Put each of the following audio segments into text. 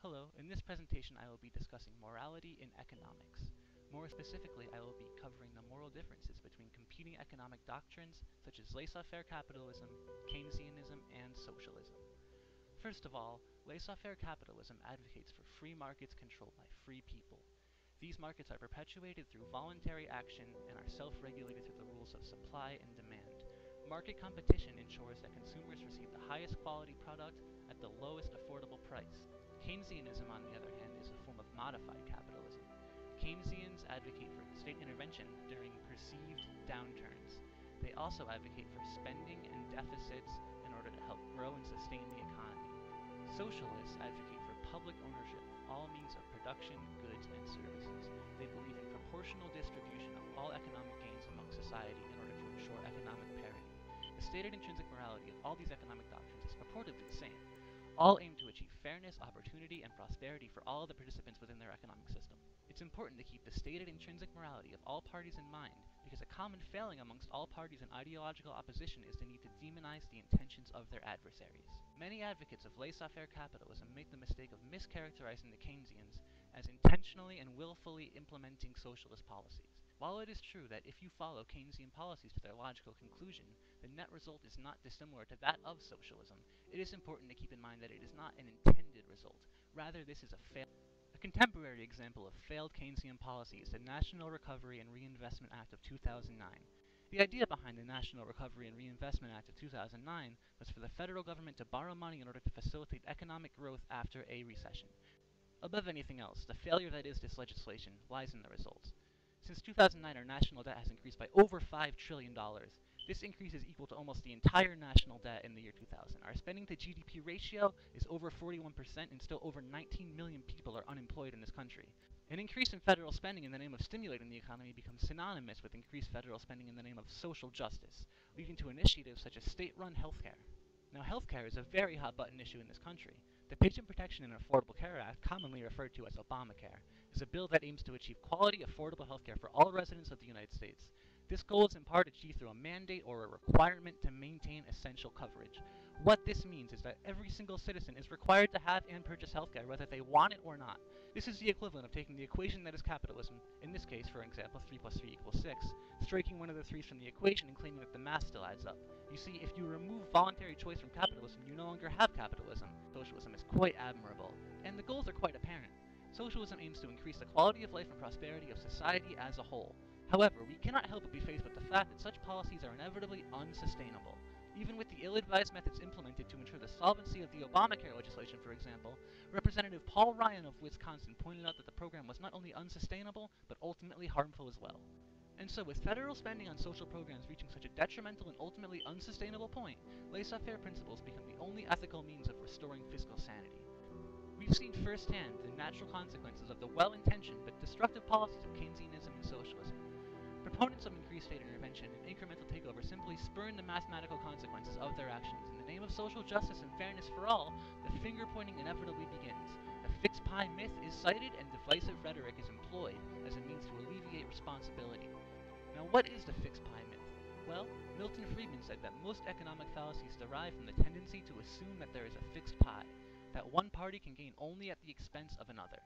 Hello, in this presentation I will be discussing morality in economics. More specifically, I will be covering the moral differences between competing economic doctrines such as laissez-faire capitalism, Keynesianism, and socialism. First of all, laissez-faire capitalism advocates for free markets controlled by free people. These markets are perpetuated through voluntary action and are self-regulated through the rules of supply and demand. Market competition ensures that consumers receive the highest quality product at the lowest affordable price. Keynesianism, on the other hand, is a form of modified capitalism. Keynesians advocate for state intervention during perceived downturns. They also advocate for spending and deficits in order to help grow and sustain the economy. Socialists advocate for public ownership of all means of production, goods, and services. They believe in proportional distribution of all economic gains among society in order to ensure economic parity. The stated intrinsic morality of all these economic doctrines is purportedly the same. All aim to achieve fairness, opportunity, and prosperity for all the participants within their economic system. It's important to keep the stated intrinsic morality of all parties in mind, because a common failing amongst all parties in ideological opposition is the need to demonize the intentions of their adversaries. Many advocates of laissez-faire capitalism make the mistake of mischaracterizing the Keynesians as intentionally and willfully implementing socialist policies. While it is true that if you follow Keynesian policies to their logical conclusion, the net result is not dissimilar to that of socialism, it is important to keep in mind that it is not an intended result. Rather, this is a contemporary example of failed Keynesian policy is the National Recovery and Reinvestment Act of 2009. The idea behind the National Recovery and Reinvestment Act of 2009 was for the federal government to borrow money in order to facilitate economic growth after a recession. Above anything else, the failure that is this legislation lies in the results. Since 2009, our national debt has increased by over $5 trillion. This increase is equal to almost the entire national debt in the year 2000. Our spending to GDP ratio is over 41%, and still over 19 million people are unemployed in this country. An increase in federal spending in the name of stimulating the economy becomes synonymous with increased federal spending in the name of social justice, leading to initiatives such as state-run healthcare. Now, healthcare is a very hot-button issue in this country. The Patient Protection and Affordable Care Act, commonly referred to as Obamacare, is a bill that aims to achieve quality, affordable healthcare for all residents of the United States. This goal is in part achieved through a mandate or a requirement to maintain essential coverage. What this means is that every single citizen is required to have and purchase healthcare whether they want it or not. This is the equivalent of taking the equation that is capitalism, in this case, for example, 3 plus 3 equals 6, striking one of the 3's from the equation and claiming that the math still adds up. You see, if you remove voluntary choice from capitalism, you no longer have capitalism. Socialism is quite admirable, and the goals are quite apparent. Socialism aims to increase the quality of life and prosperity of society as a whole. However, we cannot help but be faced with the fact that such policies are inevitably unsustainable. Even with the ill-advised methods implemented to ensure the solvency of the Obamacare legislation, for example, Representative Paul Ryan of Wisconsin pointed out that the program was not only unsustainable, but ultimately harmful as well. And so, with federal spending on social programs reaching such a detrimental and ultimately unsustainable point, laissez-faire principles become the only ethical means of restoring fiscal sanity. We've seen firsthand the natural consequences of the well-intentioned but destructive policies of Keynesianism and socialism. Proponents of increased state intervention and incremental takeover simply spurn the mathematical consequences of their actions. In the name of social justice and fairness for all, the finger-pointing inevitably begins. The fixed pie myth is cited and divisive rhetoric is employed as a means to alleviate responsibility. Now, what is the fixed pie myth? Well, Milton Friedman said that most economic fallacies derive from the tendency to assume that there is a fixed pie, that one party can gain only at the expense of another.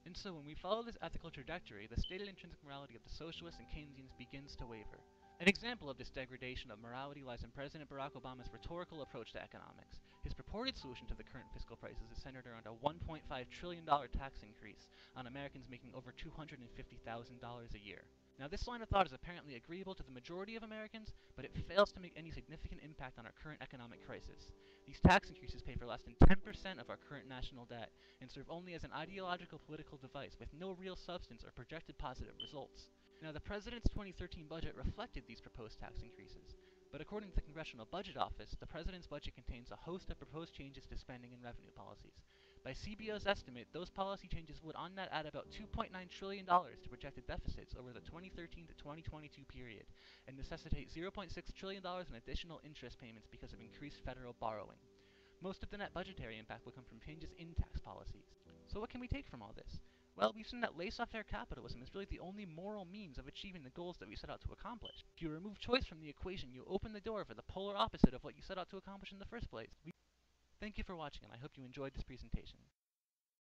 And so when we follow this ethical trajectory, the stated intrinsic morality of the socialists and Keynesians begins to waver. An example of this degradation of morality lies in President Barack Obama's rhetorical approach to economics. His purported solution to the current fiscal crisis is centered around a $1.5 trillion tax increase on Americans making over $250,000 a year. Now, this line of thought is apparently agreeable to the majority of Americans, but it fails to make any significant impact on our current economic crisis. These tax increases pay for less than 10% of our current national debt and serve only as an ideological political device with no real substance or projected positive results. Now, the president's 2013 budget reflected these proposed tax increases, but according to the Congressional Budget Office, the president's budget contains a host of proposed changes to spending and revenue policies. By CBO's estimate, those policy changes would on net add about $2.9 trillion to projected deficits over the 2013 to 2022 period, and necessitate $0.6 trillion in additional interest payments because of increased federal borrowing. Most of the net budgetary impact will come from changes in tax policies. So what can we take from all this? Well, we've seen that laissez-faire capitalism is really the only moral means of achieving the goals that we set out to accomplish. If you remove choice from the equation, you open the door for the polar opposite of what you set out to accomplish in the first place. Thank you for watching, and I hope you enjoyed this presentation.